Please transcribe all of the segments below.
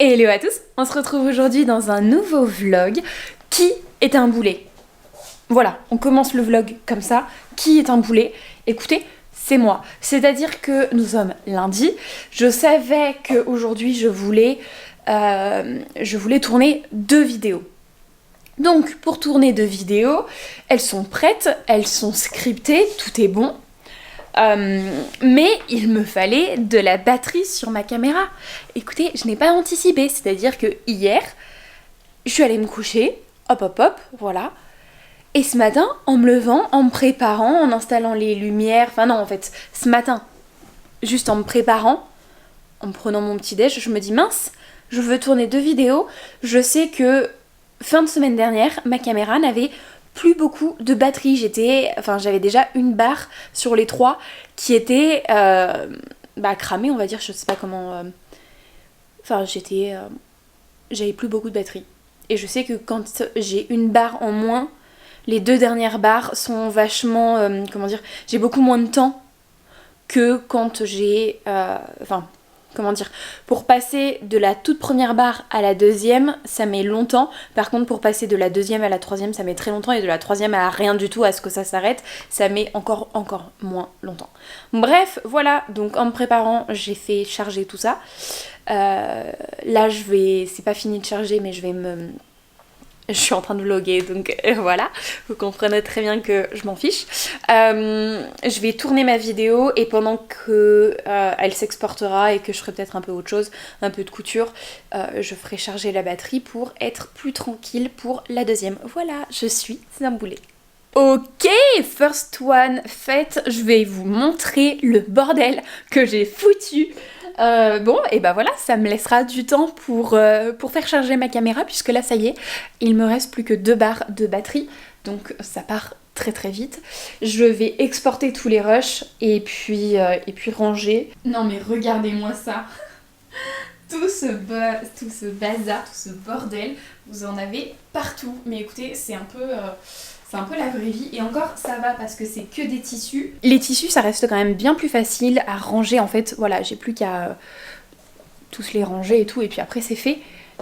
Hello à tous, on se retrouve aujourd'hui dans un nouveau vlog. Qui est un boulet? Voilà, on commence le vlog comme ça. Qui est un boulet? Écoutez, c'est moi. C'est-à-dire que nous sommes lundi. Je savais qu'aujourd'hui je voulais tourner 2 vidéos. Donc pour tourner 2 vidéos, elles sont prêtes, elles sont scriptées, tout est bon. Mais il me fallait de la batterie sur ma caméra. Écoutez, je n'ai pas anticipé, c'est-à-dire que hier, je suis allée me coucher, hop, voilà. Et ce matin, en me levant, en me préparant, en installant les lumières, enfin non en fait, ce matin, juste en me préparant, en me prenant mon petit déj, je me dis mince, je veux tourner 2 vidéos, je sais que fin de semaine dernière, ma caméra n'avait plus beaucoup de batterie. J'avais déjà une barre sur les 3 qui était cramée, on va dire, je sais pas comment. J'avais plus beaucoup de batterie. Et je sais que quand j'ai une barre en moins, les 2 dernières barres sont vachement, j'ai beaucoup moins de temps que quand j'ai, pour passer de la toute première barre à la deuxième, ça met longtemps. Par contre, pour passer de la deuxième à la troisième, ça met très longtemps. Et de la troisième à rien du tout, à ce que ça s'arrête, ça met encore moins longtemps. Bref, voilà. Donc en me préparant, j'ai fait charger tout ça. Là, c'est pas fini de charger, mais je suis en train de vlogger, donc voilà, vous comprenez très bien que je m'en fiche. Je vais tourner ma vidéo et pendant que elle s'exportera et que je ferai peut-être un peu autre chose, un peu de couture, je ferai charger la batterie pour être plus tranquille pour la deuxième. Voilà, c'est un boulet. Ok, first one fait, je vais vous montrer le bordel que j'ai foutu. Et voilà, ça me laissera du temps pour faire charger ma caméra, puisque là ça y est, il me reste plus que 2 barres de batterie, donc ça part très très vite. Je vais exporter tous les rushs et puis ranger. Non mais regardez-moi ça. Tout ce bazar, tout ce bordel, vous en avez partout. Mais écoutez, c'est un peu la vraie vie. Et encore, ça va parce que c'est que des tissus. Les tissus, ça reste quand même bien plus facile à ranger. En fait, voilà, j'ai plus qu'à tous les ranger et tout. Et puis après, c'est fait.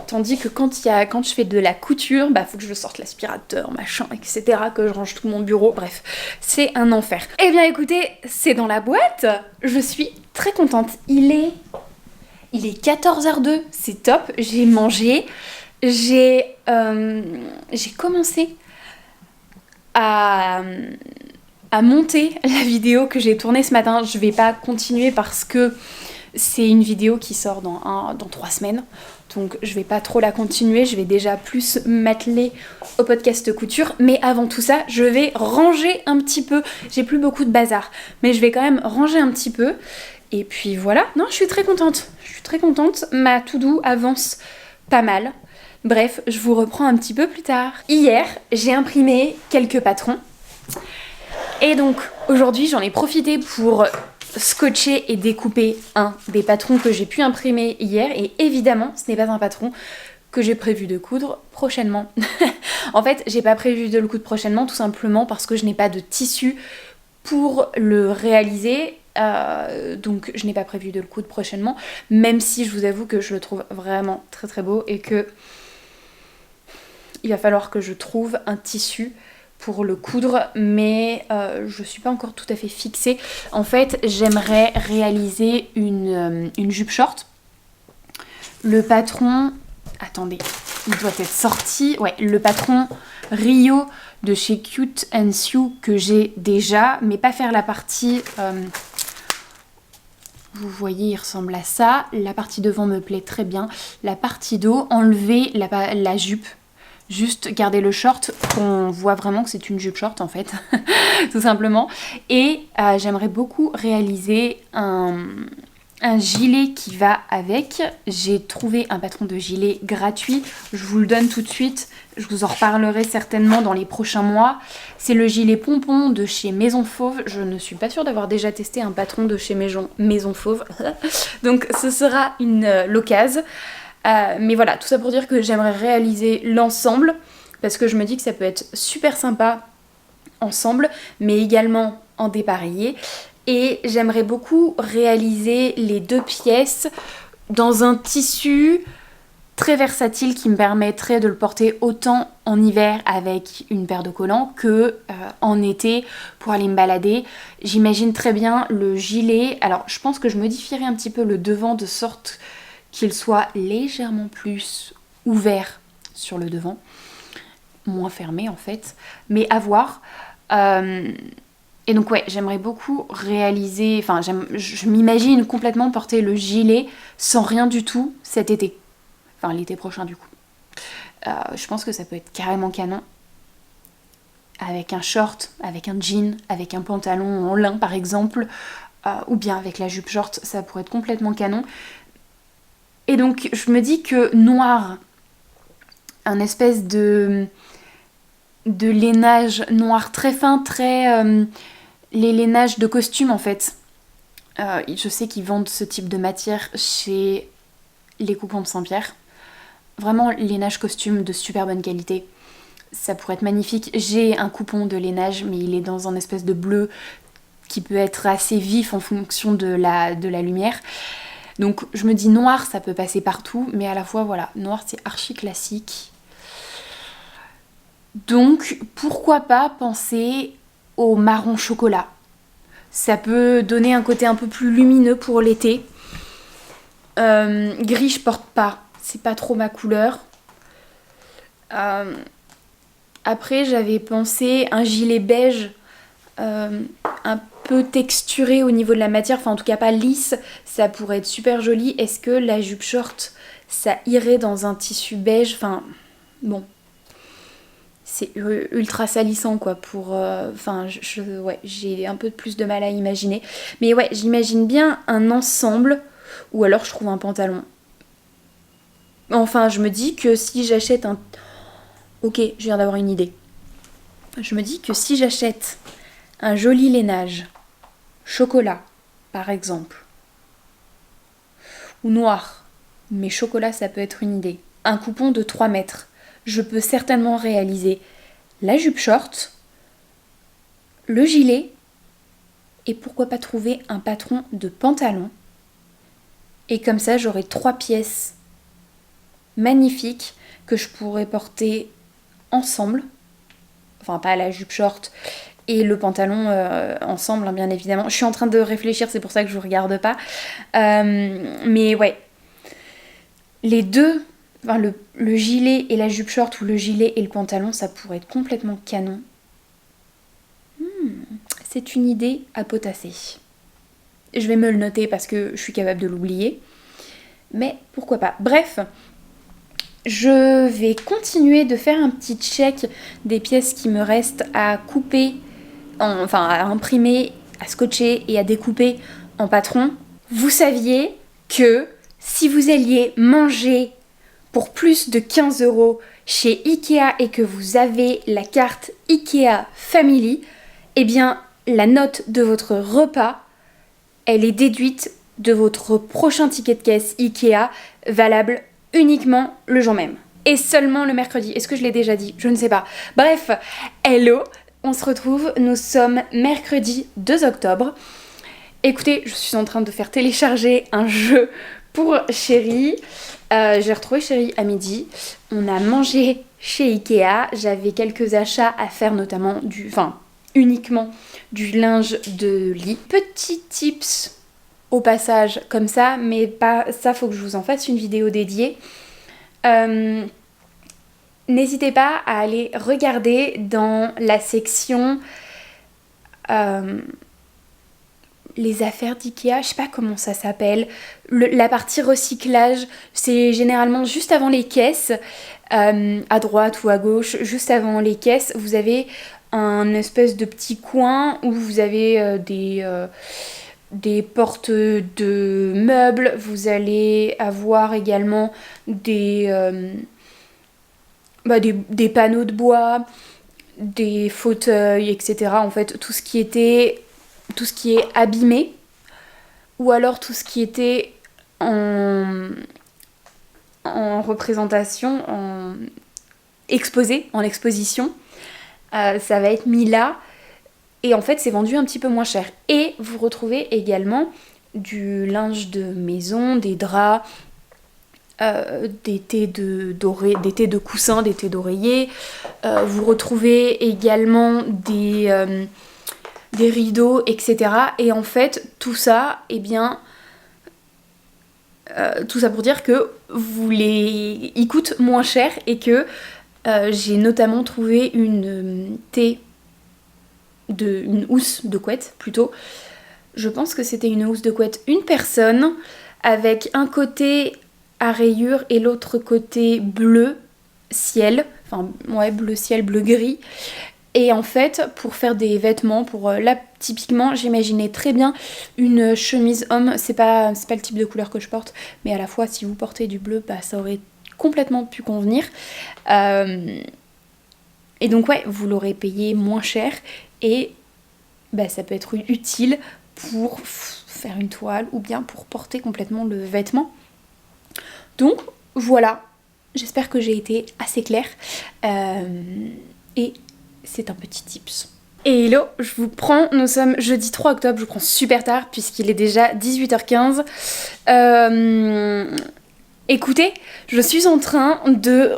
Tandis que quand je fais de la couture, faut que je sorte l'aspirateur, machin, etc. Que je range tout mon bureau. Bref, c'est un enfer. Eh bien écoutez, c'est dans la boîte. Je suis très contente. Il est 14h02, c'est top. J'ai mangé. J'ai commencé à monter la vidéo que j'ai tournée ce matin. Je vais pas continuer parce que c'est une vidéo qui sort dans 3 semaines. Donc je vais pas trop la continuer. Je vais déjà plus m'atteler au podcast couture. Mais avant tout ça, je vais ranger un petit peu. J'ai plus beaucoup de bazar. Mais je vais quand même ranger un petit peu. Et puis voilà. Non, je suis très contente. Ma to-do avance pas mal. Bref, je vous reprends un petit peu plus tard. Hier, j'ai imprimé quelques patrons. Et donc, aujourd'hui, j'en ai profité pour scotcher et découper un des patrons que j'ai pu imprimer hier. Et évidemment, ce n'est pas un patron que j'ai prévu de coudre prochainement. En fait, j'ai pas prévu de le coudre prochainement, tout simplement parce que je n'ai pas de tissu pour le réaliser. Donc je n'ai pas prévu de le coudre prochainement, même si je vous avoue que je le trouve vraiment très très beau et que il va falloir que je trouve un tissu pour le coudre, mais je suis pas encore tout à fait fixée. En fait, j'aimerais réaliser une jupe short. Le patron, attendez, il doit être sorti. Ouais, le patron Rio de chez Cute and Sue que j'ai déjà, mais pas faire la partie. Vous voyez, il ressemble à ça. La partie devant me plaît très bien. La partie dos, enlever la jupe. Juste garder le short, qu'on voit vraiment que c'est une jupe short en fait, tout simplement. Et j'aimerais beaucoup réaliser un gilet qui va avec. J'ai trouvé un patron de gilet gratuit, je vous le donne tout de suite. Je vous en reparlerai certainement dans les prochains mois. C'est le gilet pompon de chez Maison Fauve. Je ne suis pas sûre d'avoir déjà testé un patron de chez Maison Fauve. Donc ce sera l'occasion. Mais voilà, tout ça pour dire que j'aimerais réaliser l'ensemble. Parce que je me dis que ça peut être super sympa ensemble. Mais également en dépareillé. Et j'aimerais beaucoup réaliser les 2 pièces dans un tissu très versatile qui me permettrait de le porter autant en hiver avec une paire de collants que en été pour aller me balader. J'imagine très bien le gilet. Alors je pense que je modifierai un petit peu le devant de sorte qu'il soit légèrement plus ouvert sur le devant, moins fermé en fait, mais à voir. Et donc ouais, j'aimerais beaucoup réaliser, enfin je m'imagine complètement porter le gilet sans rien du tout cet été. Enfin l'été prochain du coup. Je pense que ça peut être carrément canon. Avec un short, avec un jean, avec un pantalon en lin par exemple, ou bien avec la jupe short, ça pourrait être complètement canon. Et donc je me dis que noir, un espèce de lainage noir très fin, très... les lainages de costume en fait. Je sais qu'ils vendent ce type de matière chez les coupons de Saint-Pierre. Vraiment lainage costume de super bonne qualité. Ça pourrait être magnifique. J'ai un coupon de lainage mais il est dans un espèce de bleu qui peut être assez vif en fonction de la lumière. Donc je me dis noir ça peut passer partout mais à la fois voilà, noir c'est archi classique. Donc pourquoi pas penser au marron chocolat. Ça peut donner un côté un peu plus lumineux pour l'été. Gris je porte pas, c'est pas trop ma couleur. Après j'avais pensé un gilet beige un peu texturé au niveau de la matière, enfin en tout cas pas lisse, ça pourrait être super joli. Est-ce que la jupe short ça irait dans un tissu beige? Enfin bon, c'est ultra salissant quoi pour... Enfin ouais, j'ai un peu plus de mal à imaginer. Mais ouais, j'imagine bien un ensemble ou alors je trouve un pantalon. Enfin, je me dis que si j'achète un... Ok, je viens d'avoir une idée. Je me dis que si j'achète un joli lainage chocolat, par exemple, ou noir, mais chocolat ça peut être une idée, un coupon de 3 mètres, je peux certainement réaliser la jupe short, le gilet, et pourquoi pas trouver un patron de pantalon. Et comme ça, j'aurai 3 pièces magnifiques que je pourrais porter ensemble. Enfin, pas la jupe short et le pantalon ensemble, hein, bien évidemment. Je suis en train de réfléchir, c'est pour ça que je vous regarde pas. Mais ouais, les deux, enfin, le gilet et la jupe short ou le gilet et le pantalon, ça pourrait être complètement canon. C'est une idée à potasser. Je vais me le noter parce que je suis capable de l'oublier. Mais pourquoi pas. Bref, je vais continuer de faire un petit check des pièces qui me restent à couper, enfin à imprimer, à scotcher et à découper en patron. Vous saviez que si vous alliez manger pour plus de 15 € chez Ikea et que vous avez la carte Ikea Family, eh bien la note de votre repas, elle est déduite de votre prochain ticket de caisse Ikea, valable uniquement le jour même. Et seulement le mercredi. Est-ce que je l'ai déjà dit? Je ne sais pas. Bref, hello, on se retrouve. Nous sommes mercredi 2 octobre. Écoutez, je suis en train de faire télécharger un jeu pour Chérie. J'ai retrouvé Chérie à midi. On a mangé chez Ikea. J'avais quelques achats à faire, notamment uniquement du linge de lit. Petit tips au passage comme ça, mais pas ça, faut que je vous en fasse une vidéo dédiée. N'hésitez pas à aller regarder dans la section les affaires d'Ikea, je sais pas comment ça s'appelle, la partie recyclage, c'est généralement juste avant les caisses, à droite ou à gauche, juste avant les caisses, vous avez un espèce de petit coin où vous avez des portes de meubles, vous allez avoir également des panneaux de bois, des fauteuils, etc. En fait, tout ce qui est abîmé, ou alors tout ce qui était en représentation, en exposition, ça va être mis là. Et en fait, c'est vendu un petit peu moins cher. Et vous retrouvez également du linge de maison, des draps, des thés des thés de coussin, des thés d'oreiller. Vous retrouvez également des rideaux, etc. Et en fait, tout ça, eh bien, tout ça pour dire que ils coûtent moins cher et que j'ai notamment trouvé une housse de couette plutôt. Je pense que c'était une housse de couette une personne avec un côté à rayures et l'autre côté bleu ciel, enfin ouais bleu ciel, bleu gris. Et en fait, pour faire des vêtements, là typiquement, j'imaginais très bien une chemise homme. C'est pas le type de couleur que je porte, mais à la fois si vous portez du bleu, bah ça aurait complètement pu convenir. Et donc ouais, vous l'aurez payé moins cher et bah, ça peut être utile pour faire une toile ou bien pour porter complètement le vêtement. Donc voilà, j'espère que j'ai été assez claire. Et c'est un petit tips. Et hello, je vous prends, nous sommes jeudi 3 octobre, je vous prends super tard puisqu'il est déjà 18h15. Écoutez, je suis en train de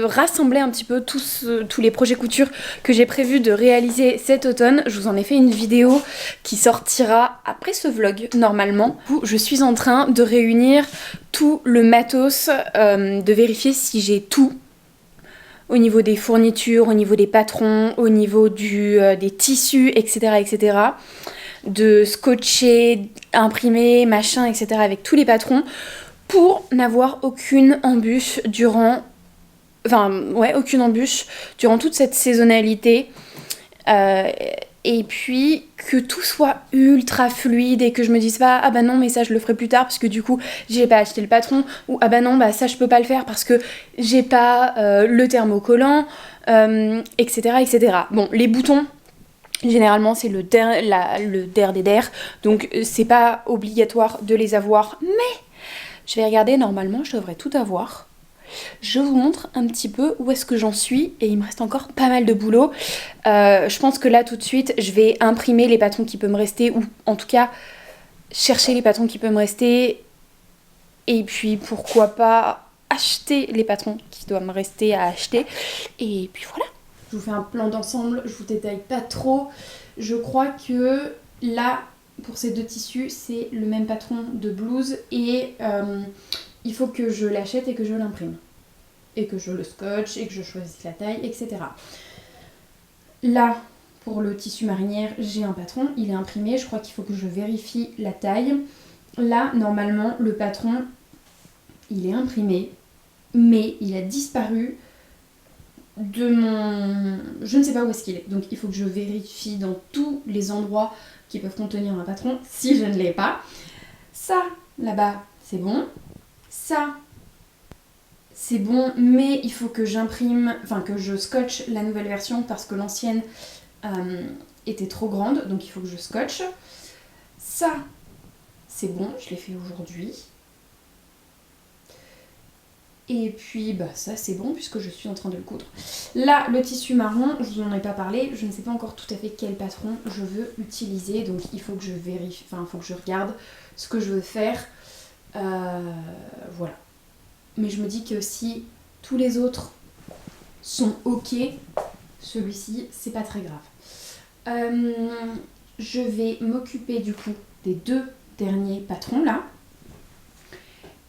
rassembler un petit peu tous les projets couture que j'ai prévu de réaliser cet automne. Je vous en ai fait une vidéo qui sortira après ce vlog normalement. Où je suis en train de réunir tout le matos, de vérifier si j'ai tout. Au niveau des fournitures, au niveau des patrons, au niveau des tissus, etc., etc. De scotcher, imprimer, machin, etc. avec tous les patrons. Pour n'avoir aucune embûche aucune embûche durant toute cette saisonnalité. Et puis que tout soit ultra fluide et que je me dise pas ah bah non mais ça je le ferai plus tard parce que du coup j'ai pas acheté le patron, ou ah bah non bah ça je peux pas le faire parce que j'ai pas le thermocollant, etc., etc. Bon, les boutons, généralement c'est le der des der, donc c'est pas obligatoire de les avoir, mais je vais regarder, normalement je devrais tout avoir. Je vous montre un petit peu où est-ce que j'en suis et il me reste encore pas mal de boulot. Je pense que là tout de suite je vais imprimer les patrons qui peuvent me rester, ou en tout cas chercher les patrons qui peuvent me rester, et puis pourquoi pas acheter les patrons qui doivent me rester à acheter, et puis voilà. Je vous fais un plan d'ensemble, je vous détaille pas trop. Je crois que là, pour ces deux tissus, c'est le même patron de blouse et il faut que je l'achète et que je l'imprime. Et que je le scotche et que je choisisse la taille, etc. Là, pour le tissu marinière, j'ai un patron, il est imprimé, je crois qu'il faut que je vérifie la taille. Là, normalement, le patron, il est imprimé, mais il a disparu de mon... Je ne sais pas où est-ce qu'il est. Donc il faut que je vérifie dans tous les endroits qui peuvent contenir un patron, si je ne l'ai pas. Ça, là-bas, c'est bon. Ça, c'est bon, mais il faut que j'imprime, enfin que je scotche la nouvelle version parce que l'ancienne était trop grande, donc il faut que je scotche. Ça, c'est bon, je l'ai fait aujourd'hui. Et puis bah ça c'est bon puisque je suis en train de le coudre. Là le tissu marron, je vous en ai pas parlé, je ne sais pas encore tout à fait quel patron je veux utiliser, donc il faut que je vérifie, enfin il faut que je regarde ce que je veux faire. Voilà. Mais je me dis que si tous les autres sont ok, celui-ci c'est pas très grave. Je vais m'occuper du coup des deux derniers patrons là.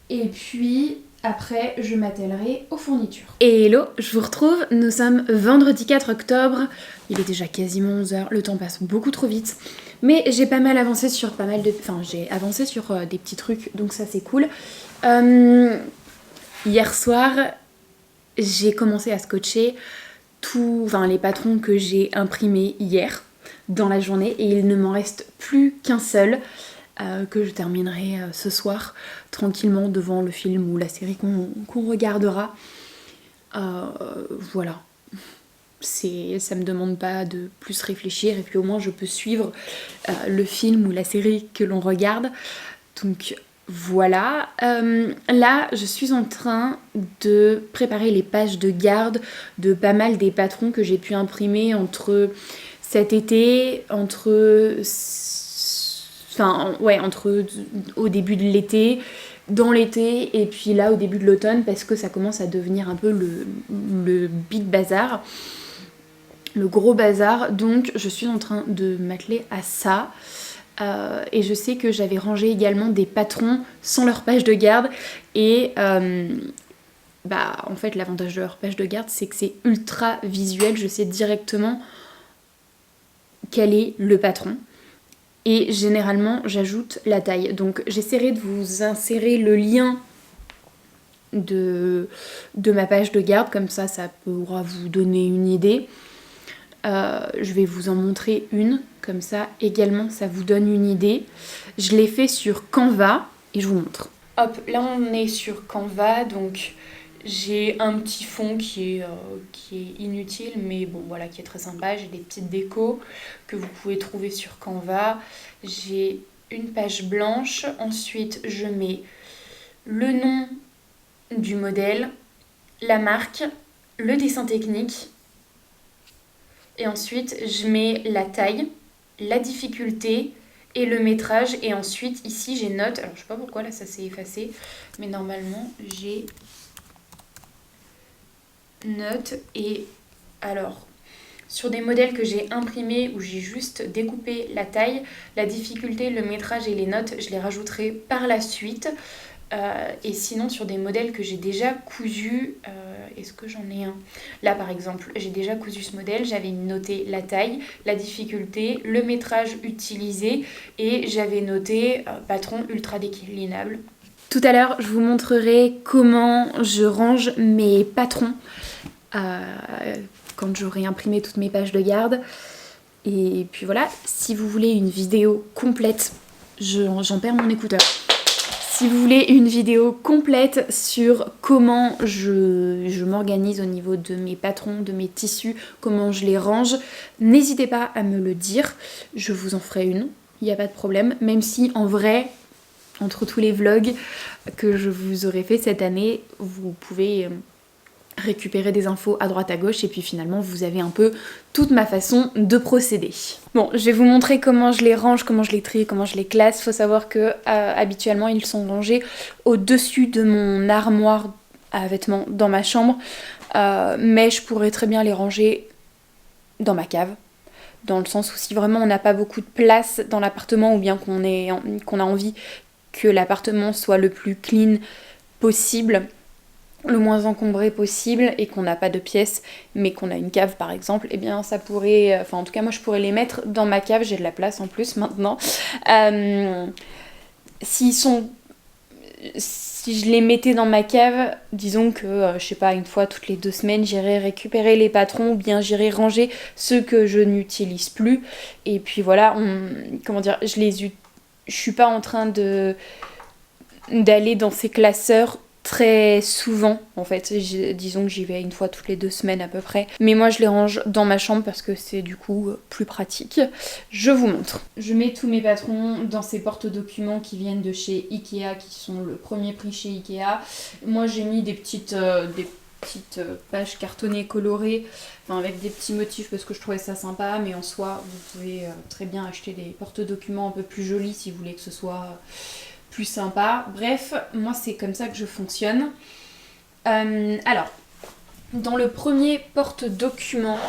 Et puis après, je m'attellerai aux fournitures. Et hello, je vous retrouve, nous sommes vendredi 4 octobre, il est déjà quasiment 11h, le temps passe beaucoup trop vite. Mais j'ai pas mal avancé sur j'ai avancé sur des petits trucs, donc ça c'est cool. Hier soir, j'ai commencé à scotcher les patrons que j'ai imprimés hier dans la journée, et il ne m'en reste plus qu'un seul. Que je terminerai ce soir tranquillement devant le film ou la série qu'on regardera. Voilà. Ça me demande pas de plus réfléchir, et puis au moins je peux suivre le film ou la série que l'on regarde. Donc voilà. Là je suis en train de préparer les pages de garde de pas mal des patrons que j'ai pu imprimer entre cet été, au début de l'été, dans l'été et puis là au début de l'automne parce que ça commence à devenir un peu le big bazar, le gros bazar. Donc je suis en train de m'atteler à ça. Et je sais que j'avais rangé également des patrons sans leur page de garde et en fait l'avantage de leur page de garde c'est que c'est ultra visuel, je sais directement quel est le patron et généralement j'ajoute la taille. Donc j'essaierai de vous insérer le lien de ma page de garde, comme ça pourra vous donner une idée. Je vais vous en montrer une, comme ça également ça vous donne une idée. Je l'ai fait sur Canva et je vous montre. Hop, là on est sur Canva, donc j'ai un petit fond qui est inutile, mais bon voilà, qui est très sympa. J'ai des petites décos que vous pouvez trouver sur Canva. J'ai une page blanche, ensuite je mets le nom du modèle, la marque, le dessin technique. Et ensuite, je mets la taille, la difficulté et le métrage. Et ensuite, ici, j'ai note. Alors, je sais pas pourquoi, là, ça s'est effacé. Mais normalement, j'ai note. Et alors, sur des modèles que j'ai imprimés où j'ai juste découpé la taille, la difficulté, le métrage et les notes, je les rajouterai par la suite. Et sinon sur des modèles que j'ai déjà cousus, est-ce que j'en ai un? Là par exemple, j'ai déjà cousu ce modèle, j'avais noté la taille, la difficulté, le métrage utilisé et j'avais noté patron ultra déclinable. Tout à l'heure, je vous montrerai comment je range mes patrons quand j'aurai imprimé toutes mes pages de garde. Et puis voilà, si vous voulez une vidéo complète, j'en perds mon écouteur. Si vous voulez une vidéo complète sur comment je m'organise au niveau de mes patrons, de mes tissus, comment je les range, n'hésitez pas à me le dire, je vous en ferai une, il n'y a pas de problème, même si en vrai, entre tous les vlogs que je vous aurai fait cette année, vous pouvez récupérer des infos à droite à gauche et puis finalement vous avez un peu toute ma façon de procéder. Bon, je vais vous montrer comment je les range, comment je les trie, comment je les classe. Faut savoir que habituellement ils sont rangés au-dessus de mon armoire à vêtements dans ma chambre, mais je pourrais très bien les ranger dans ma cave, dans le sens où si vraiment on n'a pas beaucoup de place dans l'appartement ou bien qu'on a envie que l'appartement soit le plus clean possible, le moins encombré possible et qu'on n'a pas de pièces mais qu'on a une cave par exemple, et eh bien ça pourrait, enfin en tout cas moi je pourrais les mettre dans ma cave, j'ai de la place en plus maintenant. Si je les mettais dans ma cave, disons que je sais pas, une fois toutes les 2 semaines j'irais récupérer les patrons ou bien j'irais ranger ceux que je n'utilise plus et puis voilà, je suis pas en train d'aller dans ces classeurs très souvent en fait, disons que j'y vais une fois toutes les 2 semaines à peu près, mais moi je les range dans ma chambre parce que c'est du coup plus pratique. Je vous montre. Je mets tous mes patrons dans ces porte-documents qui viennent de chez Ikea, qui sont le premier prix chez Ikea. Moi j'ai mis des petites pages cartonnées colorées, enfin avec des petits motifs parce que je trouvais ça sympa, mais en soi vous pouvez très bien acheter des porte-documents un peu plus jolis si vous voulez que ce soit plus sympa. Bref, moi c'est comme ça que je fonctionne. Alors, dans le premier porte-document,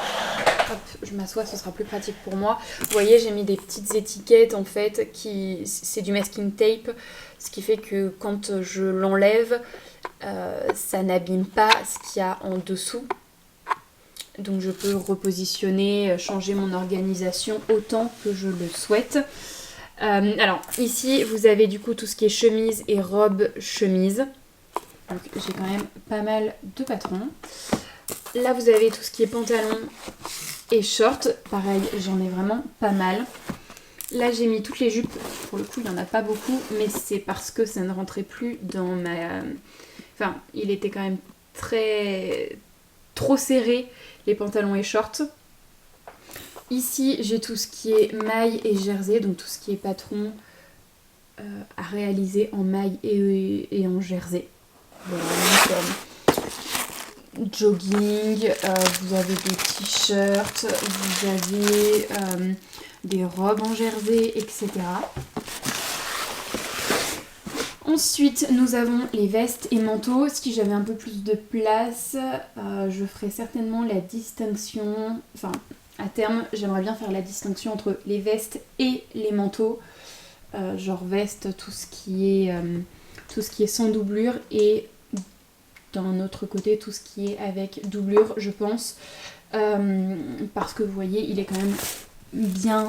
hop, je m'assois, ce sera plus pratique pour moi. Vous voyez, j'ai mis des petites étiquettes en fait, c'est du masking tape, ce qui fait que quand je l'enlève, ça n'abîme pas ce qu'il y a en dessous. Donc je peux repositionner, changer mon organisation autant que je le souhaite. Alors ici vous avez du coup tout ce qui est chemise et robe chemise, donc j'ai quand même pas mal de patrons. Là vous avez tout ce qui est pantalon et short, pareil j'en ai vraiment pas mal. Là j'ai mis toutes les jupes, pour le coup il n'y en a pas beaucoup, mais c'est parce que ça ne rentrait plus dans ma... Enfin il était quand même trop serré les pantalons et shorts. Ici, j'ai tout ce qui est maille et jersey, donc tout ce qui est patron à réaliser en maille et en jersey. Voilà, donc, jogging, vous avez des t-shirts, vous avez des robes en jersey, etc. Ensuite, nous avons les vestes et manteaux. Si j'avais un peu plus de place, je ferais certainement la distinction... Enfin, à terme, j'aimerais bien faire la distinction entre les vestes et les manteaux. Genre veste, tout ce qui est sans doublure, et d'un autre côté, tout ce qui est avec doublure, je pense. Parce que vous voyez, il est quand même bien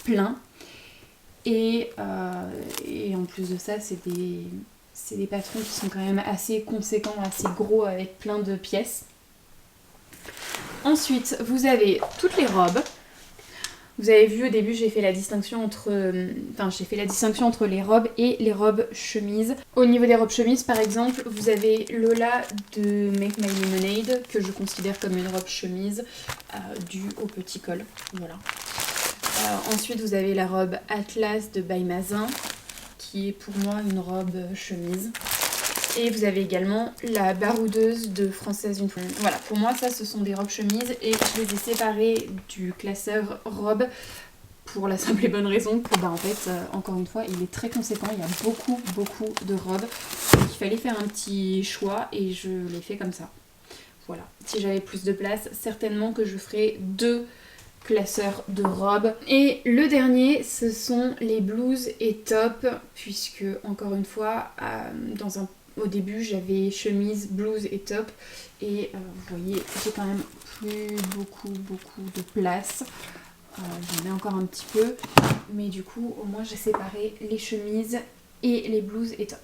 plein. Et en plus de ça, c'est des patrons qui sont quand même assez conséquents, assez gros, avec plein de pièces. Ensuite, vous avez toutes les robes. Vous avez vu au début, j'ai fait la distinction entre les robes et les robes chemises. Au niveau des robes chemises, par exemple, vous avez Lola de Make My Lemonade, que je considère comme une robe chemise due au petit col. Voilà. Ensuite, vous avez la robe Atlas de By Mazin, qui est pour moi une robe chemise. Et vous avez également la baroudeuse de Française une fois. Voilà, pour moi, ça, ce sont des robes chemises. Et je les ai séparées du classeur robe pour la simple et bonne raison que, en fait, encore une fois, il est très conséquent. Il y a beaucoup de robes. Donc, il fallait faire un petit choix et je l'ai fait comme ça. Voilà. Si j'avais plus de place, certainement que je ferais 2 classeur de robes. Et le dernier, ce sont les blouses et tops, puisque encore une fois, au début j'avais chemise, blouse et top, et vous voyez, j'ai quand même plus beaucoup de place. J'en ai encore un petit peu, mais du coup au moins j'ai séparé les chemises et les blouses et tops.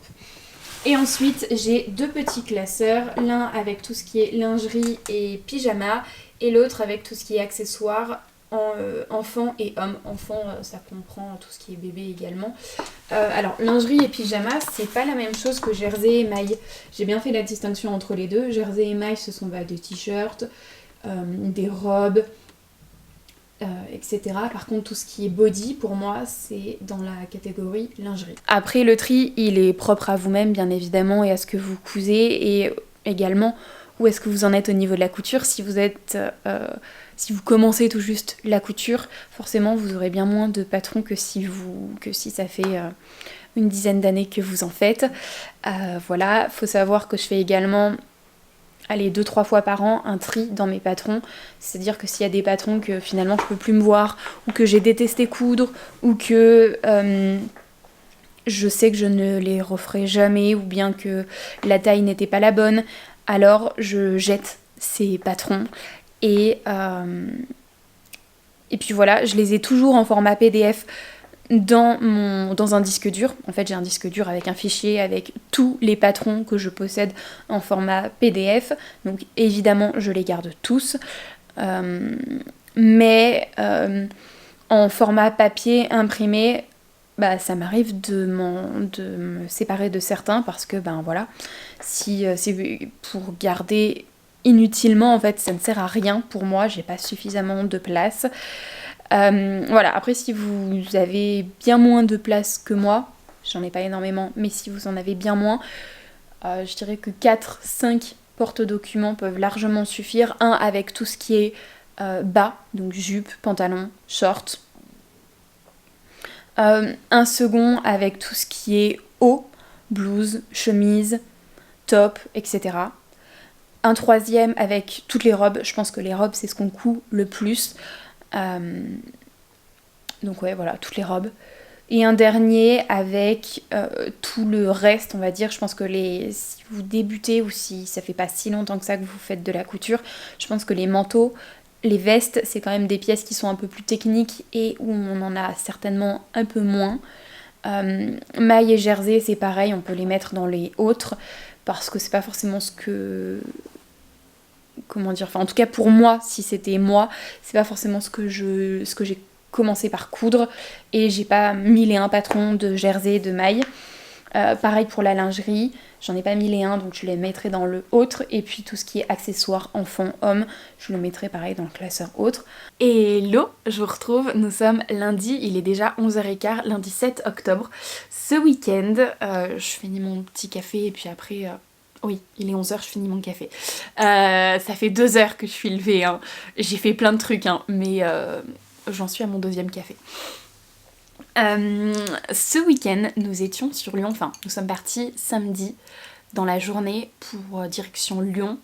Et ensuite j'ai 2 petits classeurs, l'un avec tout ce qui est lingerie et pyjama, et l'autre avec tout ce qui est accessoires enfants et hommes. Enfants, ça comprend tout ce qui est bébé également. Alors, lingerie et pyjama, c'est pas la même chose que jersey et maille. J'ai bien fait la distinction entre les deux. Jersey et maille, ce sont des t-shirts, des robes, etc. Par contre, tout ce qui est body, pour moi, c'est dans la catégorie lingerie. Après, le tri, il est propre à vous-même, bien évidemment, et à ce que vous cousez, et également où est-ce que vous en êtes au niveau de la couture. Si vous commencez tout juste la couture, forcément vous aurez bien moins de patrons que si ça fait une dizaine d'années que vous en faites. Voilà, faut savoir que je fais également 2-3 fois par an un tri dans mes patrons. C'est-à-dire que s'il y a des patrons que finalement je peux plus me voir, ou que j'ai détesté coudre, ou que je sais que je ne les referai jamais, ou bien que la taille n'était pas la bonne, alors je jette ces patrons. Et puis voilà, je les ai toujours en format PDF dans un disque dur. En fait, j'ai un disque dur avec un fichier avec tous les patrons que je possède en format PDF. Donc évidemment, je les garde tous. Mais en format papier imprimé, ça m'arrive de me séparer de certains parce que voilà, si c'est pour garder inutilement, en fait, ça ne sert à rien pour moi, j'ai pas suffisamment de place. Voilà, après si vous avez bien moins de place que moi, j'en ai pas énormément, mais si vous en avez bien moins, je dirais que 4-5 porte-documents peuvent largement suffire. Un avec tout ce qui est bas, donc jupe, pantalon, short. Un second avec tout ce qui est haut, blouse, chemise, top, etc. Un troisième avec toutes les robes. Je pense que les robes, c'est ce qu'on coud le plus. Donc ouais, voilà, toutes les robes. Et un dernier avec tout le reste, on va dire. Je pense que si vous débutez ou si ça fait pas si longtemps que ça que vous faites de la couture, je pense que les manteaux, les vestes, c'est quand même des pièces qui sont un peu plus techniques et où on en a certainement un peu moins. Maille et jersey, c'est pareil, on peut les mettre dans les autres parce que c'est pas forcément ce que... Comment dire, enfin en tout cas pour moi, si c'était moi, c'est pas forcément ce que j'ai commencé par coudre, et j'ai pas 1001 patrons de jersey, de mailles. Pareil pour la lingerie, j'en ai pas 1001, donc je les mettrai dans le autre, et puis tout ce qui est accessoires enfants, hommes, je le mettrai pareil dans le classeur autre. Hello, je vous retrouve, nous sommes lundi, il est déjà 11h15, lundi 7 octobre. Ce week-end, je finis mon petit café et puis après... Oui, il est 11h, je finis mon café. Ça fait 2 heures que je suis levée, hein. J'ai fait plein de trucs, hein, mais j'en suis à mon 2e café. Ce week-end, nous étions sur Lyon, enfin nous sommes partis samedi dans la journée pour direction Lyon.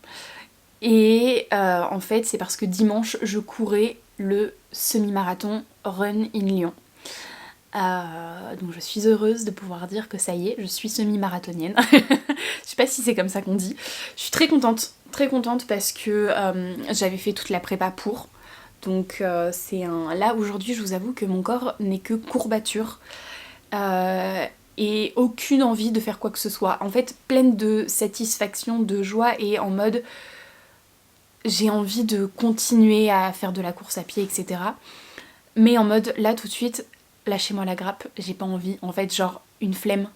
Et en fait c'est parce que dimanche je courais le semi-marathon Run in Lyon. Donc je suis heureuse de pouvoir dire que ça y est, je suis semi-marathonienne. Je sais pas si c'est comme ça qu'on dit. Je suis très contente parce que j'avais fait toute la prépa pour. Donc c'est un... Là aujourd'hui je vous avoue que mon corps n'est que courbature. Et aucune envie de faire quoi que ce soit. En fait pleine de satisfaction, de joie et en mode... J'ai envie de continuer à faire de la course à pied, etc. Mais en mode là tout de suite... Lâchez-moi la grappe, j'ai pas envie, en fait genre une flemme.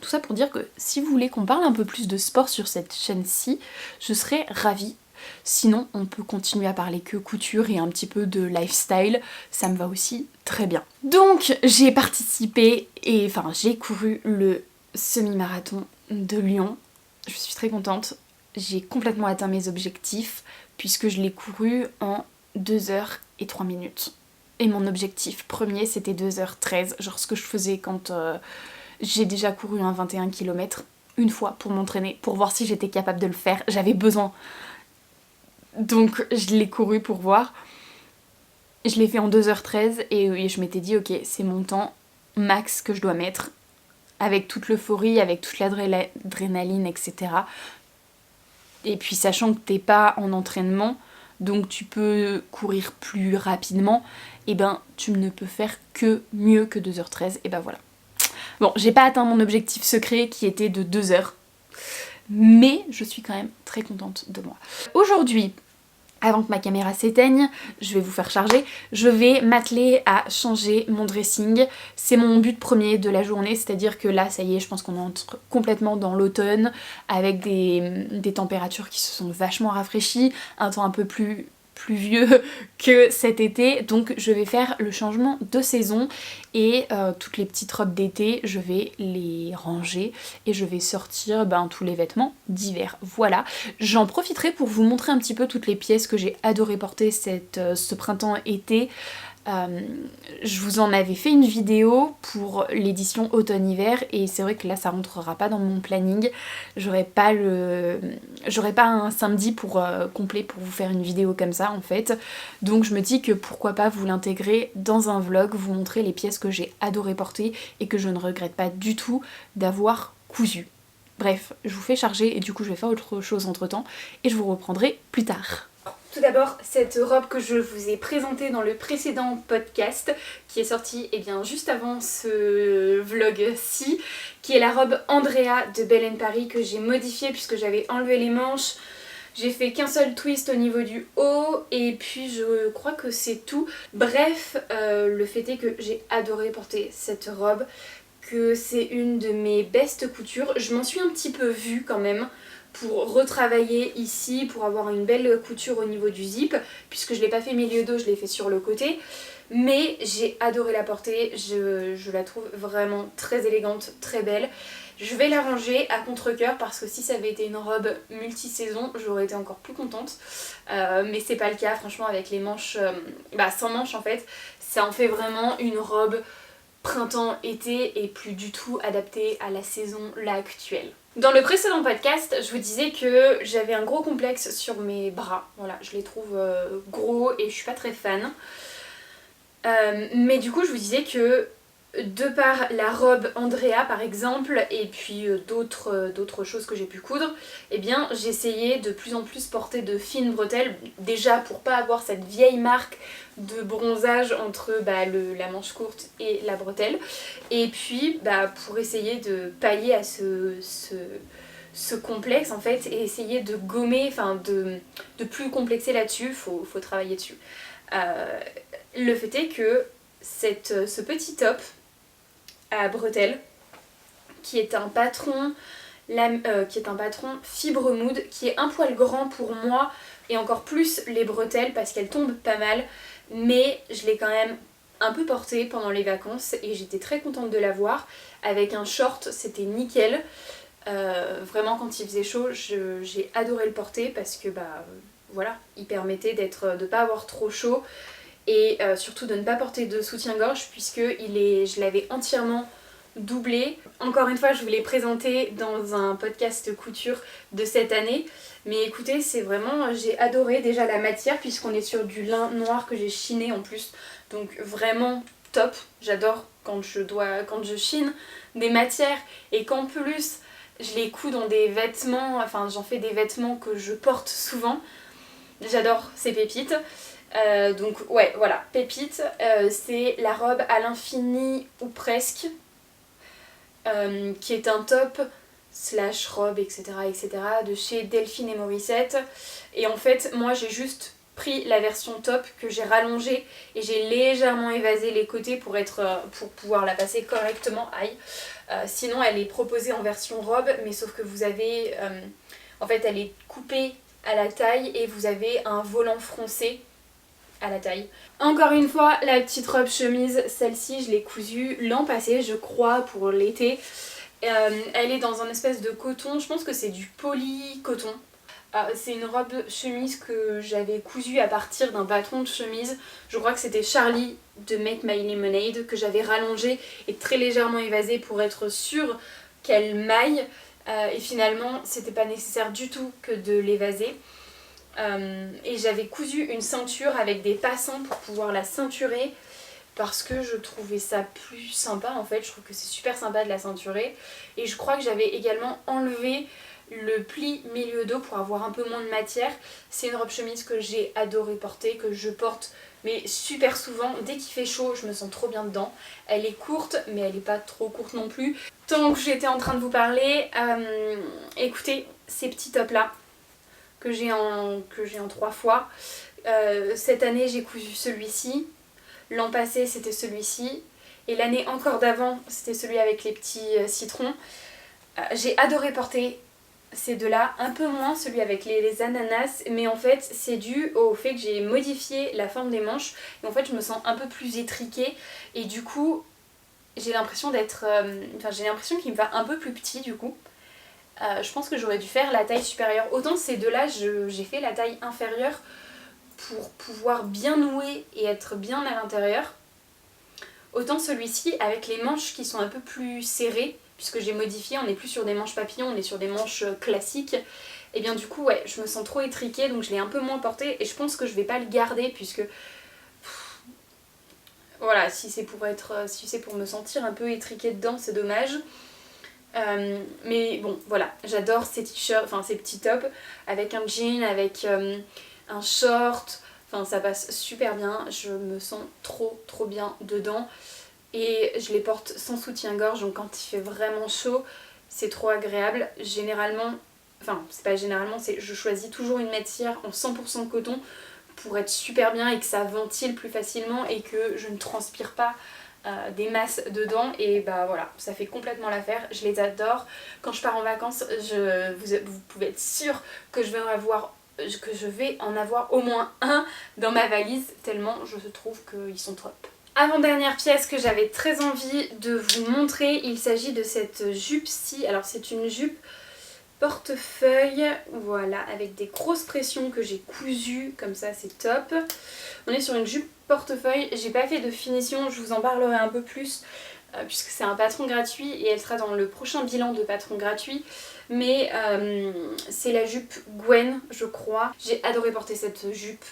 Tout ça pour dire que si vous voulez qu'on parle un peu plus de sport sur cette chaîne-ci, je serais ravie. Sinon on peut continuer à parler que couture et un petit peu de lifestyle, ça me va aussi très bien. Donc j'ai participé et enfin j'ai couru le semi-marathon de Lyon. Je suis très contente, j'ai complètement atteint mes objectifs puisque je l'ai couru en 2h03. Et mon objectif premier c'était 2h13, genre ce que je faisais quand j'ai déjà couru un 21 km une fois pour m'entraîner, pour voir si j'étais capable de le faire, j'avais besoin. Donc je l'ai couru pour voir. Je l'ai fait en 2h13 et je m'étais dit ok c'est mon temps max que je dois mettre, avec toute l'euphorie, avec toute l'adrénaline etc. Et puis sachant que t'es pas en entraînement, donc tu peux courir plus rapidement, et ben tu ne peux faire que mieux que 2h13, et ben voilà. Bon, j'ai pas atteint mon objectif secret qui était de 2h, mais je suis quand même très contente de moi. Aujourd'hui, avant que ma caméra s'éteigne, je vais vous faire charger, je vais m'atteler à changer mon dressing. C'est mon but premier de la journée, c'est-à-dire que là, ça y est, je pense qu'on entre complètement dans l'automne, avec des températures qui se sont vachement rafraîchies, un temps un peu plus pluvieux que cet été, donc je vais faire le changement de saison et toutes les petites robes d'été je vais les ranger et je vais sortir tous les vêtements d'hiver. Voilà, j'en profiterai pour vous montrer un petit peu toutes les pièces que j'ai adoré porter ce printemps-été. Je vous en avais fait une vidéo pour l'édition automne-hiver et c'est vrai que là ça rentrera pas dans mon planning. J'aurai pas un samedi complet pour vous faire une vidéo comme ça en fait. Donc je me dis que pourquoi pas vous l'intégrer dans un vlog, vous montrer les pièces que j'ai adoré porter et que je ne regrette pas du tout d'avoir cousu. Bref, je vous fais charger et du coup je vais faire autre chose entre temps et je vous reprendrai plus tard. Tout d'abord, cette robe que je vous ai présentée dans le précédent podcast, qui est sorti juste avant ce vlog-ci, qui est la robe Andrea de Belle Paris que j'ai modifiée puisque j'avais enlevé les manches. J'ai fait qu'un seul twist au niveau du haut et puis je crois que c'est tout. Bref, le fait est que j'ai adoré porter cette robe, que c'est une de mes best coutures. Je m'en suis un petit peu vue quand même pour retravailler ici, pour avoir une belle couture au niveau du zip, puisque je l'ai pas fait milieu dos, je l'ai fait sur le côté. Mais j'ai adoré la porter, je la trouve vraiment très élégante, très belle. Je vais la ranger à contre-cœur parce que si ça avait été une robe multi-saison, j'aurais été encore plus contente. Mais c'est pas le cas, franchement, avec les manches, sans manches en fait, ça en fait vraiment une robe printemps-été et plus du tout adaptée à la saison là actuelle. Dans le précédent podcast, je vous disais que j'avais un gros complexe sur mes bras. Voilà, je les trouve gros et je suis pas très fan. Mais du coup, je vous disais que de par la robe Andrea par exemple, et puis d'autres choses que j'ai pu coudre, j'essayais de plus en plus porter de fines bretelles, déjà pour pas avoir cette vieille marque de bronzage entre la manche courte et la bretelle, et puis pour essayer de pallier à ce complexe en fait, et essayer de gommer, de plus complexer là-dessus, faut travailler dessus. Le fait est que ce petit top à bretelles, qui est un patron fibre mood, qui est un poil grand pour moi, et encore plus les bretelles parce qu'elles tombent pas mal, mais je l'ai quand même un peu portée pendant les vacances et j'étais très contente de l'avoir. Avec un short, c'était nickel. Vraiment quand il faisait chaud, j'ai adoré le porter parce que voilà, il permettait de pas avoir trop chaud et surtout de ne pas porter de soutien-gorge puisque je l'avais entièrement doublé. Encore une fois, je vous l'ai présenté dans un podcast couture de cette année. Mais écoutez, c'est vraiment, j'ai adoré déjà la matière puisqu'on est sur du lin noir que j'ai chiné en plus. Donc vraiment top. J'adore quand je chine des matières et qu'en plus je les couds dans des vêtements, enfin j'en fais des vêtements que je porte souvent. J'adore ces pépites. Donc ouais, voilà, pépite, c'est la robe à l'infini ou presque, qui est un top slash robe, etc., etc., de chez Delphine et Morissette. Et en fait, moi j'ai juste pris la version top que j'ai rallongée et j'ai légèrement évasé les côtés pour pouvoir la passer correctement. Aïe. Sinon, elle est proposée en version robe, mais sauf que vous avez... en fait, elle est coupée à la taille et vous avez un volant froncé à la taille. Encore une fois, la petite robe chemise, celle-ci je l'ai cousue l'an passé je crois pour l'été. Elle est dans un espèce de coton, je pense que c'est du poly-coton. C'est une robe chemise que j'avais cousue à partir d'un patron de chemise. Je crois que c'était Charlie de Make My Lemonade que j'avais rallongé et très légèrement évasé pour être sûre qu'elle maille. Et finalement c'était pas nécessaire du tout que de l'évaser. Et j'avais cousu une ceinture avec des passants pour pouvoir la ceinturer parce que je trouvais ça plus sympa en fait. Je trouve que c'est super sympa de la ceinturer. Et je crois que j'avais également enlevé le pli milieu dos pour avoir un peu moins de matière. C'est une robe chemise que j'ai adoré porter, que je porte mais super souvent. Dès qu'il fait chaud, je me sens trop bien dedans. Elle est courte, mais elle est pas trop courte non plus. Tant que j'étais en train de vous parler, écoutez, ces petits tops là que j'ai en 3 fois. Cette année j'ai cousu celui-ci, l'an passé c'était celui-ci, et l'année encore d'avant c'était celui avec les petits citrons. J'ai adoré porter ces deux-là, un peu moins celui avec les ananas, mais en fait c'est dû au fait que j'ai modifié la forme des manches, et en fait je me sens un peu plus étriquée, et du coup j'ai l'impression j'ai l'impression qu'il me va un peu plus petit du coup. Je pense que j'aurais dû faire la taille supérieure. Autant ces deux-là, j'ai fait la taille inférieure pour pouvoir bien nouer et être bien à l'intérieur. Autant celui-ci, avec les manches qui sont un peu plus serrées, puisque j'ai modifié, on n'est plus sur des manches papillons, on est sur des manches classiques. Et bien du coup, ouais, je me sens trop étriquée, donc je l'ai un peu moins porté. Et je pense que je vais pas le garder, puisque... voilà, si c'est pour me sentir un peu étriquée dedans, c'est dommage. Mais bon, voilà, j'adore ces t-shirts, enfin ces petits tops avec un jean, avec un short, enfin ça passe super bien, je me sens trop bien dedans et je les porte sans soutien-gorge, donc quand il fait vraiment chaud, c'est trop agréable. Généralement, enfin c'est pas généralement, je choisis toujours une matière en 100% coton pour être super bien et que ça ventile plus facilement et que je ne transpire pas des masses dedans, et bah voilà, ça fait complètement l'affaire, je les adore. Quand je pars en vacances, vous pouvez être sûr que je vais en avoir au moins un dans ma valise, tellement je trouve qu'ils sont top. Avant-dernière pièce que j'avais très envie de vous montrer, il s'agit de cette jupe-ci. Alors c'est une jupe portefeuille, voilà, avec des grosses pressions que j'ai cousues, comme ça c'est top. On est sur une jupe portefeuille, j'ai pas fait de finition, je vous en parlerai un peu plus puisque c'est un patron gratuit et elle sera dans le prochain bilan de patron gratuit, mais c'est la jupe Gwen je crois. J'ai adoré porter cette jupe,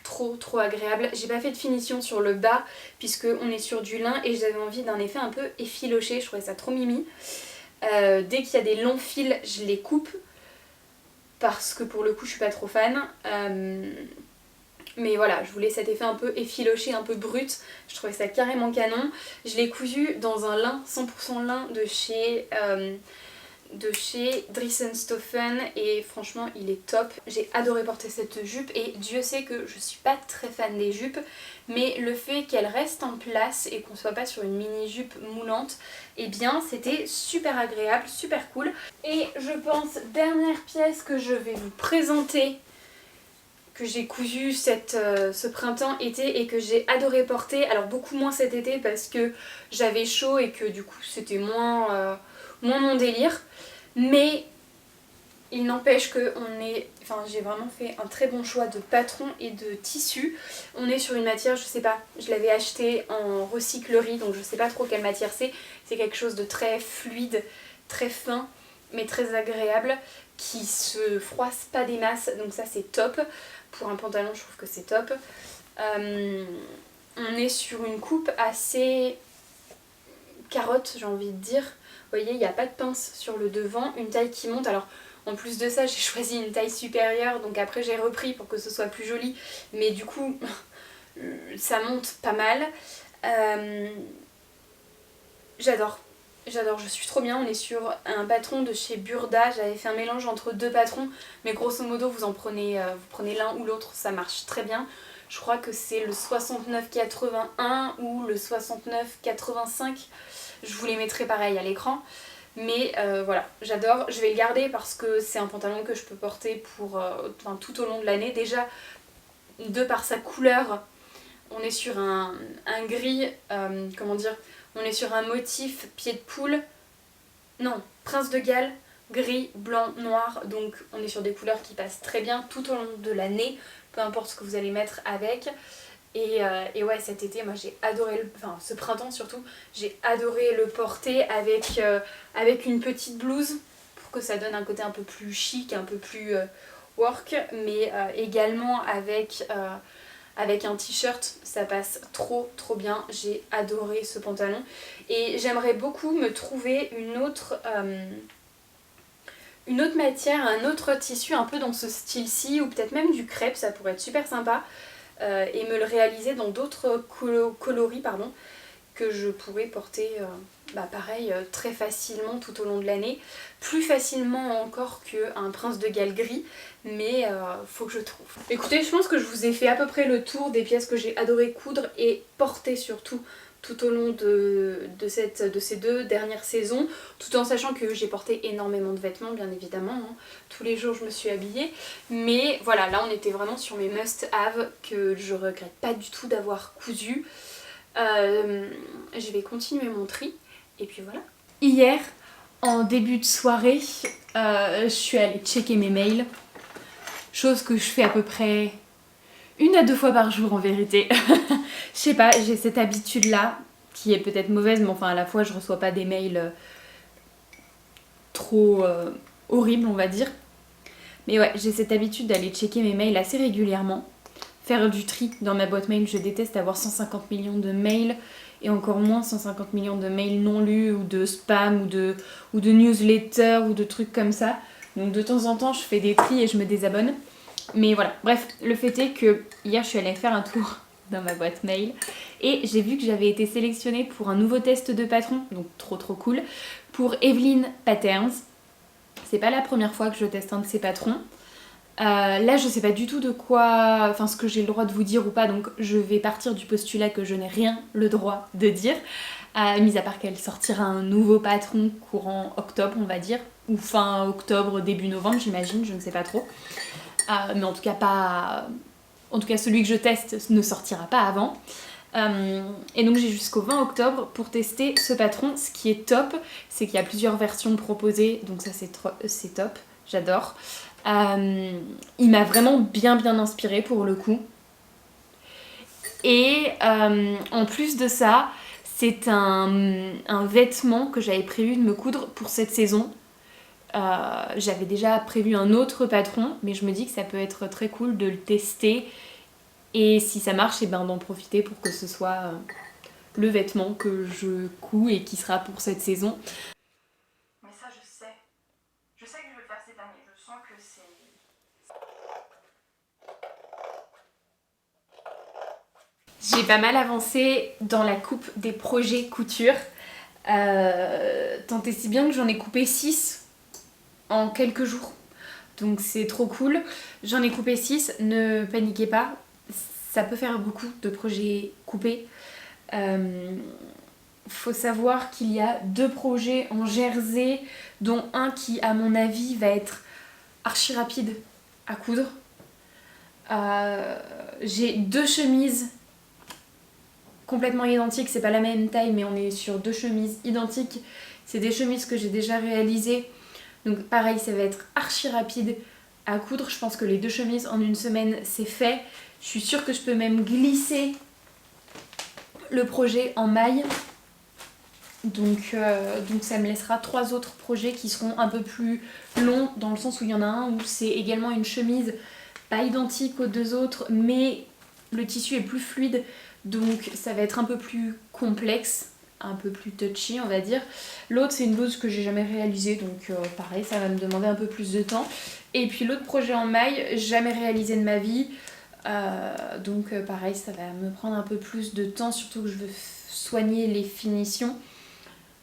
trop agréable. J'ai pas fait de finition sur le bas puisque on est sur du lin et j'avais envie d'un effet un peu effiloché, je trouvais ça trop mimi. Dès qu'il y a des longs fils, je les coupe parce que pour le coup je suis pas trop fan. Mais voilà, je voulais cet effet un peu effiloché, un peu brut. Je trouvais ça carrément canon. Je l'ai cousu dans un lin, 100% lin de chez Dressenstoffen et franchement il est top. J'ai adoré porter cette jupe et Dieu sait que je suis pas très fan des jupes, mais le fait qu'elle reste en place et qu'on soit pas sur une mini jupe moulante, et eh bien c'était super agréable, super cool. Et je pense dernière pièce que je vais vous présenter, que j'ai cousu ce printemps-été et que j'ai adoré porter. Alors beaucoup moins cet été parce que j'avais chaud et que du coup c'était moins mon délire. Mais Il n'empêche que j'ai vraiment fait un très bon choix de patron et de tissu. On est sur une matière, je sais pas, je l'avais acheté en recyclerie, donc je sais pas trop quelle matière c'est. C'est quelque chose de très fluide, très fin, mais très agréable, qui se froisse pas des masses, donc ça c'est top. Pour un pantalon, je trouve que c'est top. On est sur une coupe assez carotte, j'ai envie de dire. Vous voyez, il n'y a pas de pince sur le devant, une taille qui monte. Alors, en plus de ça, j'ai choisi une taille supérieure, donc après j'ai repris pour que ce soit plus joli. Mais du coup, ça monte pas mal. J'adore. J'adore, je suis trop bien. On est sur un patron de chez Burda. J'avais fait un mélange entre deux patrons, mais grosso modo, vous prenez l'un ou l'autre, ça marche très bien. Je crois que c'est le 69,81 ou le 69,85. Je vous les mettrai pareil à l'écran. Mais voilà, j'adore. Je vais le garder parce que c'est un pantalon que je peux porter tout au long de l'année. Déjà, de par sa couleur, on est sur un gris, on est sur un motif pied de poule. Non, Prince de Galles, gris, blanc, noir. Donc on est sur des couleurs qui passent très bien tout au long de l'année. Peu importe ce que vous allez mettre avec. Et ouais, cet été, moi j'ai adoré, ce printemps surtout, j'ai adoré le porter avec une petite blouse pour que ça donne un côté un peu plus chic, un peu plus work, mais également avec un t-shirt, ça passe trop bien. J'ai adoré ce pantalon et j'aimerais beaucoup me trouver une autre matière, un autre tissu un peu dans ce style-ci, ou peut-être même du crêpe, ça pourrait être super sympa. Et me le réaliser dans d'autres coloris que je pourrais porter pareil très facilement tout au long de l'année, plus facilement encore qu'un Prince de Galles gris, mais faut que je trouve. Écoutez, je pense que je vous ai fait à peu près le tour des pièces que j'ai adoré coudre et porter surtout tout au long de ces 2 dernières saisons, tout en sachant que j'ai porté énormément de vêtements, bien évidemment, hein. Tous les jours je me suis habillée, mais voilà, là on était vraiment sur mes must-have que je regrette pas du tout d'avoir cousu. Je vais continuer mon tri, et puis voilà. Hier, en début de soirée, je suis allée checker mes mails, chose que je fais à peu près 1 à 2 fois par jour en vérité. Je sais pas, j'ai cette habitude là qui est peut-être mauvaise, mais enfin à la fois je reçois pas des mails trop horribles on va dire. Mais ouais, j'ai cette habitude d'aller checker mes mails assez régulièrement, faire du tri dans ma boîte mail. Je déteste avoir 150 millions de mails et encore moins 150 millions de mails non lus ou de spam ou de newsletters ou de trucs comme ça. Donc de temps en temps je fais des tris et je me désabonne. Mais voilà, bref, le fait est que hier je suis allée faire un tour dans ma boîte mail et j'ai vu que j'avais été sélectionnée pour un nouveau test de patron, donc trop cool, pour Evelyn Patterns. C'est pas la première fois que je teste un de ces patrons. Là je sais pas du tout ce que j'ai le droit de vous dire ou pas, donc je vais partir du postulat que je n'ai rien le droit de dire, mis à part qu'elle sortira un nouveau patron courant octobre on va dire, ou fin octobre, début novembre j'imagine, je ne sais pas trop. Mais en tout cas celui que je teste ne sortira pas avant. Et donc j'ai jusqu'au 20 octobre pour tester ce patron. Ce qui est top, c'est qu'il y a plusieurs versions proposées, donc ça c'est top, j'adore. Il m'a vraiment bien inspiré pour le coup. Et en plus de ça, c'est un vêtement que j'avais prévu de me coudre pour cette saison. J'avais déjà prévu un autre patron, mais je me dis que ça peut être très cool de le tester et si ça marche, et ben d'en profiter pour que ce soit le vêtement que je couds et qui sera pour cette saison. Mais ça je sais que je vais le faire cette année, je sens que c'est... J'ai pas mal avancé dans la coupe des projets couture, tant et si bien que j'en ai coupé 6 en quelques jours, donc c'est trop cool. J'en ai coupé 6, ne paniquez pas, ça peut faire beaucoup de projets coupés. Faut savoir qu'il y a 2 projets en jersey, dont un qui à mon avis va être archi rapide à coudre. J'ai 2 chemises complètement identiques, c'est pas la même taille mais on est sur 2 chemises identiques. C'est des chemises que j'ai déjà réalisées Donc pareil, ça va être archi rapide à coudre. Je pense que les 2 chemises en une semaine, c'est fait. Je suis sûre que je peux même glisser le projet en maille. Donc ça me laissera 3 autres projets qui seront un peu plus longs, dans le sens où il y en a un où c'est également une chemise pas identique aux 2 autres, mais le tissu est plus fluide, donc ça va être un peu plus complexe, un peu plus touchy on va dire. L'autre c'est une blouse que j'ai jamais réalisée, donc pareil, ça va me demander un peu plus de temps. Et puis l'autre projet en maille, jamais réalisé de ma vie, donc pareil, ça va me prendre un peu plus de temps, surtout que je veux soigner les finitions.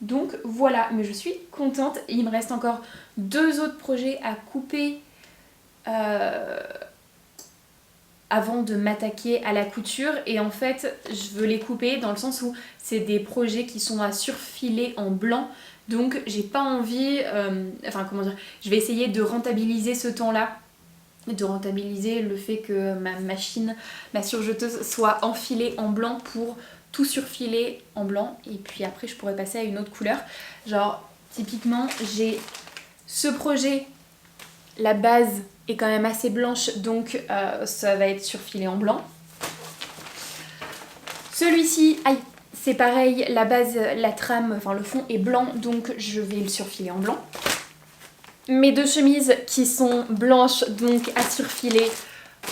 Donc voilà, mais je suis contente. Il me reste encore 2 autres projets à couper avant de m'attaquer à la couture. Et en fait, je veux les couper dans le sens où c'est des projets qui sont à surfiler en blanc. Donc j'ai pas envie... je vais essayer de rentabiliser ce temps-là. De rentabiliser le fait que ma machine, ma surjeteuse soit enfilée en blanc pour tout surfiler en blanc, et puis après je pourrais passer à une autre couleur. Genre typiquement j'ai ce projet, la base est quand même assez blanche, donc ça va être surfilé en blanc. Celui-ci, aïe, c'est pareil, la base, la trame, enfin le fond est blanc, donc je vais le surfiler en blanc. Mes 2 chemises qui sont blanches, donc à surfiler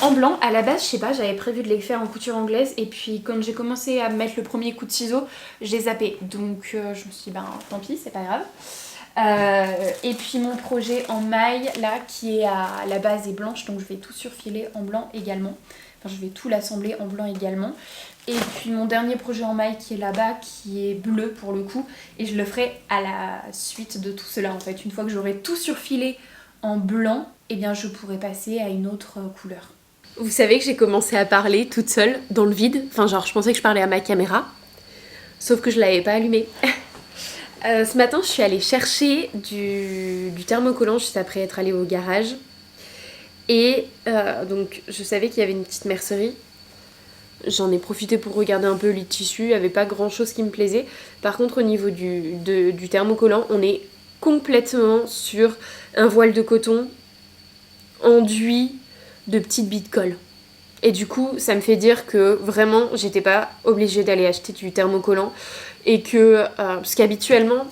en blanc. À la base, je sais pas, j'avais prévu de les faire en couture anglaise, et puis quand j'ai commencé à mettre le premier coup de ciseau, j'ai zappé. Donc je me suis dit, ben tant pis, c'est pas grave. Et puis mon projet en maille, là, qui est à la base est blanche, donc je vais tout surfiler en blanc également. Enfin, je vais tout l'assembler en blanc également. Et puis mon dernier projet en maille qui est là-bas, qui est bleu pour le coup, et je le ferai à la suite de tout cela en fait. Une fois que j'aurai tout surfilé en blanc, eh bien je pourrai passer à une autre couleur. Vous savez que j'ai commencé à parler toute seule, dans le vide. Enfin genre je pensais que je parlais à ma caméra, sauf que je l'avais pas allumée. Ce matin je suis allée chercher du thermocollant juste après être allée au garage. Et donc je savais qu'il y avait une petite mercerie. J'en ai profité pour regarder un peu les tissus, il n'y avait pas grand chose qui me plaisait. Par contre au niveau du thermocollant, on est complètement sur un voile de coton enduit de petites billes de colle. Et du coup ça me fait dire que vraiment j'étais pas obligée d'aller acheter du thermocollant. Et que, parce qu'habituellement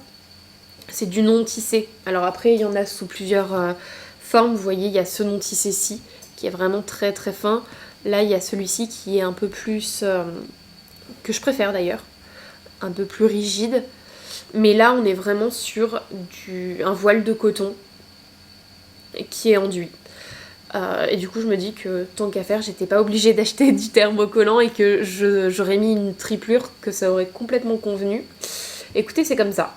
c'est du non tissé. Alors après il y en a sous plusieurs formes, vous voyez il y a ce non tissé-ci qui est vraiment très très fin. Là, il y a celui-ci qui est un peu plus... que je préfère d'ailleurs. Un peu plus rigide. Mais là, on est vraiment sur un voile de coton qui est enduit. Et du coup, je me dis que tant qu'à faire, j'étais pas obligée d'acheter du thermocollant et que j'aurais mis une triplure, que ça aurait complètement convenu. Écoutez, c'est comme ça.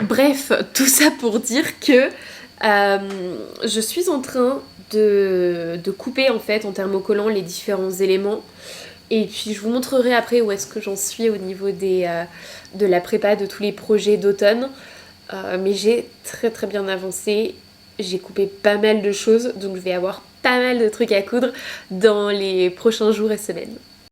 Bref, tout ça pour dire que je suis en train de couper en fait en thermocollant les différents éléments, et puis je vous montrerai après où est-ce que j'en suis au niveau de la prépa de tous les projets d'automne, mais j'ai très très bien avancé, j'ai coupé pas mal de choses, donc je vais avoir pas mal de trucs à coudre dans les prochains jours et semaines.